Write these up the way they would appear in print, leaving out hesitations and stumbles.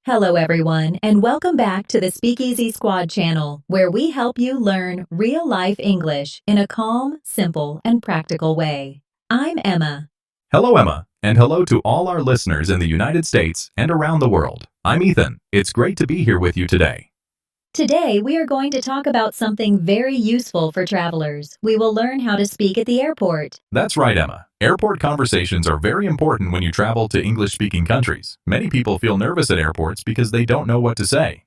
Hello everyone, and welcome back to the Speakeasy Squad channel, where we help you learn real-life English in a calm, simple, and practical way. I'm Emma. Hello, Emma, and hello to all our listeners in the United States and around the world. I'm Ethan. It's great to be here with you today. Today, we are going to talk about something very useful for travelers. We will learn how to speak at the airport. That's right, Emma. Airport conversations are very important when you travel to English-speaking countries. Many people feel nervous at airports because they don't know what to say.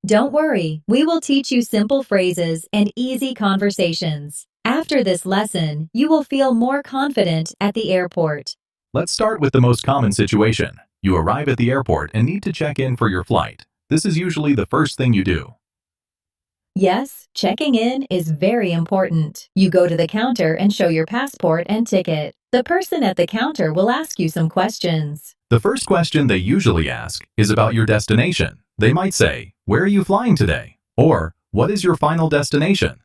Don't worry, we will teach you simple phrases and easy conversations. After this lesson, you will feel more confident at the airport. Let's start with the most common situation. You arrive at the airport and need to check in for your flight. This is usually the first thing you do. Yes, checking in is very important. You go to the counter and show your passport and ticket. The person at the counter will ask you some questions. The first question they usually ask is about your destination. They might say, "Where are you flying today?" Or, "What is your final destination?"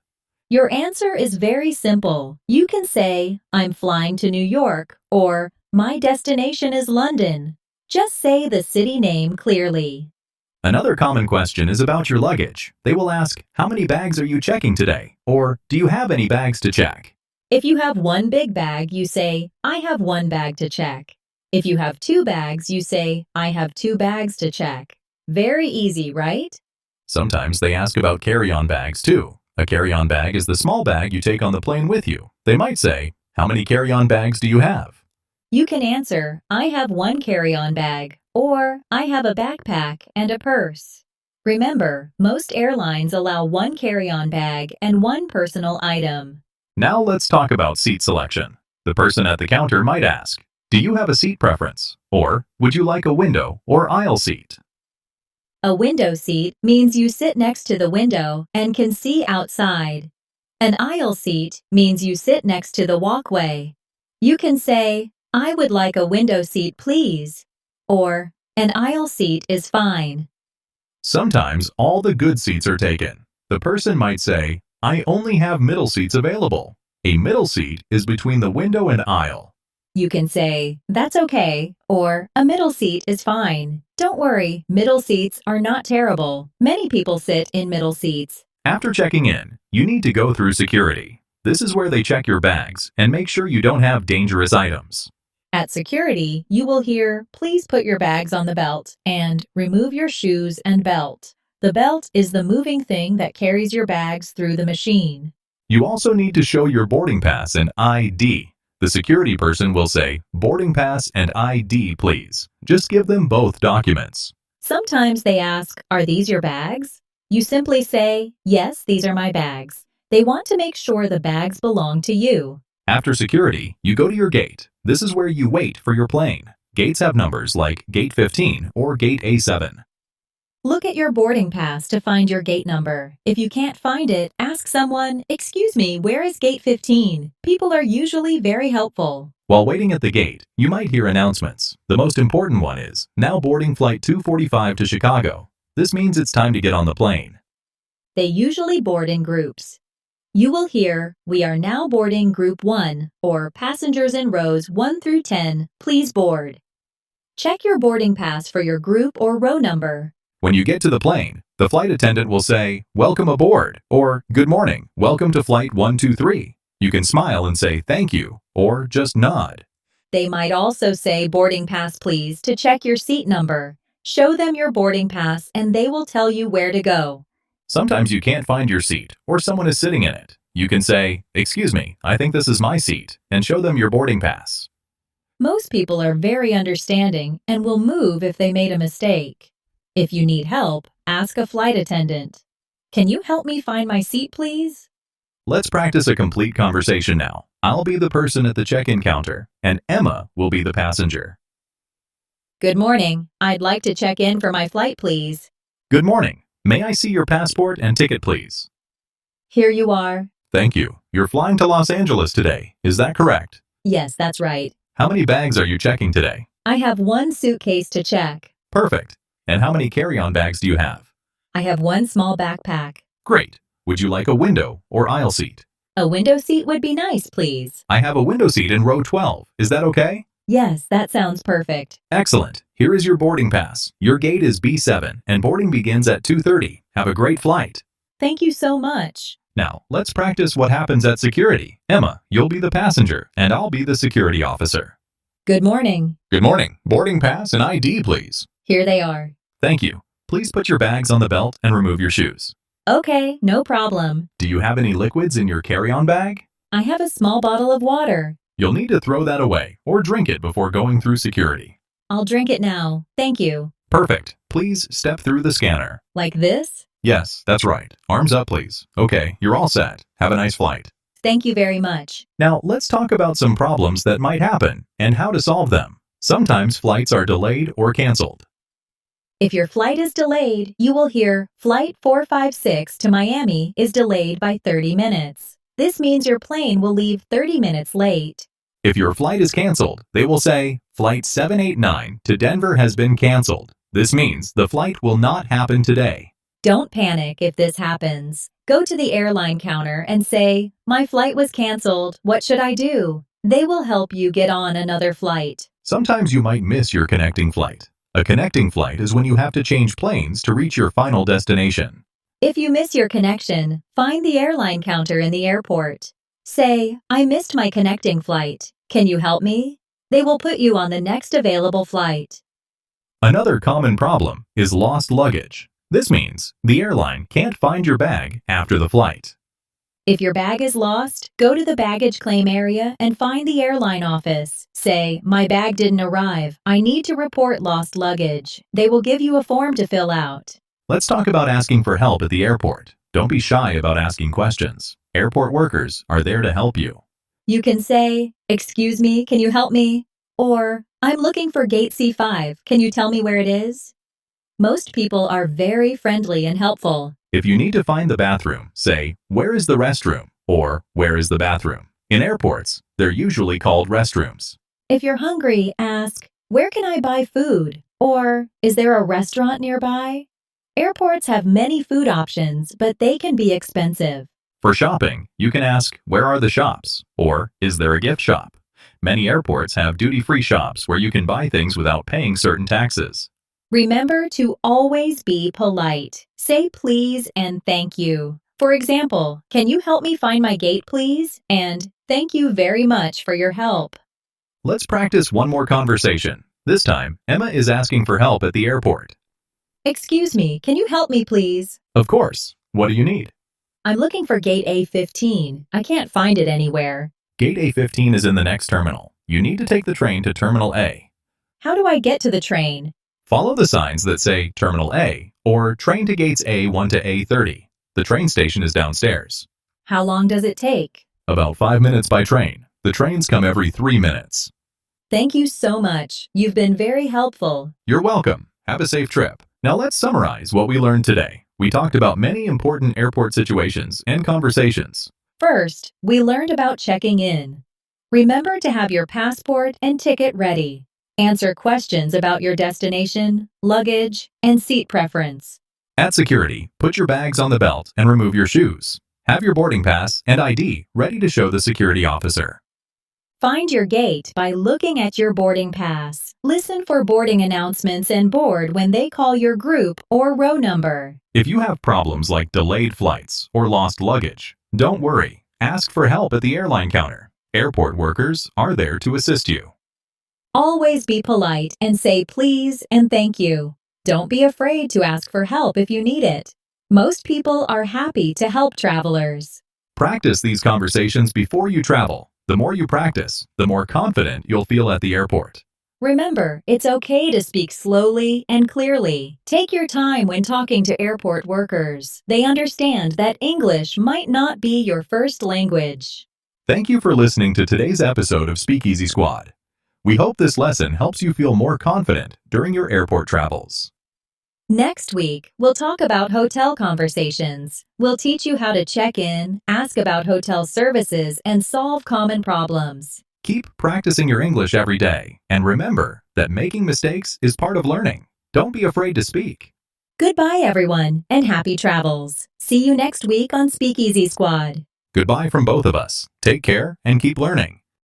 Your answer is very simple. You can say, "I'm flying to New York," or "My destination is London." Just say the city name clearly. Another common question is about your luggage. They will ask, "How many bags are you checking today?" Or, "Do you have any bags to check?" If you have one big bag, you say, "I have one bag to check." If you have two bags, you say, "I have two bags to check." Very easy, right? Sometimes they ask about carry-on bags too. A carry-on bag is the small bag you take on the plane with you. They might say, "How many carry-on bags do you have?" You can answer, "I have one carry-on bag," or "I have a backpack and a purse." Remember, most airlines allow one carry-on bag and one personal item. Now let's talk about seat selection. The person at the counter might ask, "Do you have a seat preference?" Or, "Would you like a window or aisle seat?" A window seat means you sit next to the window and can see outside. An aisle seat means you sit next to the walkway. You can say, "I would like a window seat, please," or "An aisle seat is fine." Sometimes all the good seats are taken. The person might say, "I only have middle seats available." A middle seat is between the window and aisle. You can say, "That's okay," or "A middle seat is fine." Don't worry, middle seats are not terrible. Many people sit in middle seats. After checking in, you need to go through security. This is where they check your bags and make sure you don't have dangerous items. At security, you will hear, "Please put your bags on the belt," and "Remove your shoes and belt." The belt is the moving thing that carries your bags through the machine. You also need to show your boarding pass and ID. The security person will say, "Boarding pass and ID, please." Just give them both documents. Sometimes they ask, "Are these your bags?" You simply say, "Yes, these are my bags." They want to make sure the bags belong to you. After security, you go to your gate. This is where you wait for your plane. Gates have numbers like Gate 15 or Gate A7. Look at your boarding pass to find your gate number. If you can't find it, ask someone, "Excuse me, where is Gate 15? People are usually very helpful. While waiting at the gate, you might hear announcements. The most important one is, "Now boarding Flight 245 to Chicago." This means it's time to get on the plane. They usually board in groups. You will hear, "We are now boarding Group 1, or "Passengers in rows 1 through 10, please board." Check your boarding pass for your group or row number. When you get to the plane, the flight attendant will say, "Welcome aboard," or "Good morning, welcome to Flight 123. You can smile and say thank you, or just nod. They might also say, "Boarding pass, please," to check your seat number. Show them your boarding pass and they will tell you where to go. Sometimes you can't find your seat, or someone is sitting in it. You can say, "Excuse me, I think this is my seat," and show them your boarding pass. Most people are very understanding and will move if they made a mistake. If you need help, ask a flight attendant. "Can you help me find my seat, please?" Let's practice a complete conversation now. I'll be the person at the check-in counter, and Emma will be the passenger. "Good morning. I'd like to check in for my flight, please." Good morning. May I see your passport and ticket, please? "Here you are." Thank you. You're flying to Los Angeles today. Is that correct? "Yes, that's right." How many bags are you checking today? "I have one suitcase to check." Perfect. And how many carry-on bags do you have? "I have one small backpack." Great. Would you like a window or aisle seat? "A window seat would be nice, please." I have a window seat in row 12. Is that okay? Yes, that sounds perfect. Excellent. Here is your boarding pass. Your gate is B7 and boarding begins at 2:30. Have a great flight. Thank you so much. Now, let's practice what happens at security. Emma, you'll be the passenger and I'll be the security officer. Good morning. Good morning. Boarding pass and ID, please. Here they are. Thank you. Please put your bags on the belt and remove your shoes. Okay, no problem. Do you have any liquids in your carry-on bag? I have a small bottle of water. You'll need to throw that away or drink it before going through security. I'll drink it now. Thank you. Perfect. Please step through the scanner. Like this? Yes, that's right. Arms up, please. Okay, you're all set. Have a nice flight. Thank you very much. Now, let's talk about some problems that might happen and how to solve them. Sometimes flights are delayed or canceled. If your flight is delayed, you will hear Flight 456 to Miami is delayed by 30 minutes. This means your plane will leave 30 minutes late. If your flight is canceled, they will say, Flight 789 to Denver has been canceled. This means the flight will not happen today. Don't panic if this happens. Go to the airline counter and say, "My flight was canceled. What should I do?" They will help you get on another flight. Sometimes you might miss your connecting flight. A connecting flight is when you have to change planes to reach your final destination. If you miss your connection, find the airline counter in the airport. Say, "I missed my connecting flight. Can you help me?" They will put you on the next available flight. Another common problem is lost luggage. This means the airline can't find your bag after the flight. If your bag is lost, go to the baggage claim area and find the airline office. Say, "My bag didn't arrive. I need to report lost luggage." They will give you a form to fill out. Let's talk about asking for help at the airport. Don't be shy about asking questions. Airport workers are there to help you. You can say, "Excuse me, can you help me?" Or, "I'm looking for gate C5. Can you tell me where it is?" Most people are very friendly and helpful. If you need to find the bathroom, say, "Where is the restroom?" or "Where is the bathroom?" In airports, they're usually called restrooms. If you're hungry, ask, "Where can I buy food?" Or, "Is there a restaurant nearby?" Airports have many food options, but they can be expensive. For shopping, you can ask, "Where are the shops?" or "Is there a gift shop?" Many airports have duty-free shops where you can buy things without paying certain taxes. Remember to always be polite. Say please and thank you. For example, "Can you help me find my gate, please?" And "Thank you very much for your help." Let's practice one more conversation. This time, Emma is asking for help at the airport. "Excuse me, can you help me, please?" Of course. What do you need? "I'm looking for gate A15. I can't find it anywhere." Gate A15 is in the next terminal. You need to take the train to Terminal A. "How do I get to the train?" Follow the signs that say Terminal A or train to gates A1 to A30. The train station is downstairs. "How long does it take?" About 5 minutes by train. The trains come every 3 minutes. Thank you so much. You've been very helpful. You're welcome. Have a safe trip. Now let's summarize what we learned today. We talked about many important airport situations and conversations. First, we learned about checking in. Remember to have your passport and ticket ready. Answer questions about your destination, luggage, and seat preference. At security, put your bags on the belt and remove your shoes. Have your boarding pass and ID ready to show the security officer. Find your gate by looking at your boarding pass. Listen for boarding announcements and board when they call your group or row number. If you have problems like delayed flights or lost luggage, don't worry. Ask for help at the airline counter. Airport workers are there to assist you. Always be polite and say please and thank you. Don't be afraid to ask for help if you need it. Most people are happy to help travelers. Practice these conversations before you travel. The more you practice, the more confident you'll feel at the airport. Remember, it's okay to speak slowly and clearly. Take your time when talking to airport workers. They understand that English might not be your first language. Thank you for listening to today's episode of Speakeasy Squad. We hope this lesson helps you feel more confident during your airport travels. Next week, we'll talk about hotel conversations. We'll teach you how to check in, ask about hotel services, and solve common problems. Keep practicing your English every day, and remember that making mistakes is part of learning. Don't be afraid to speak. Goodbye, everyone, and happy travels. See you next week on Speakeasy Squad. Goodbye from both of us. Take care and keep learning.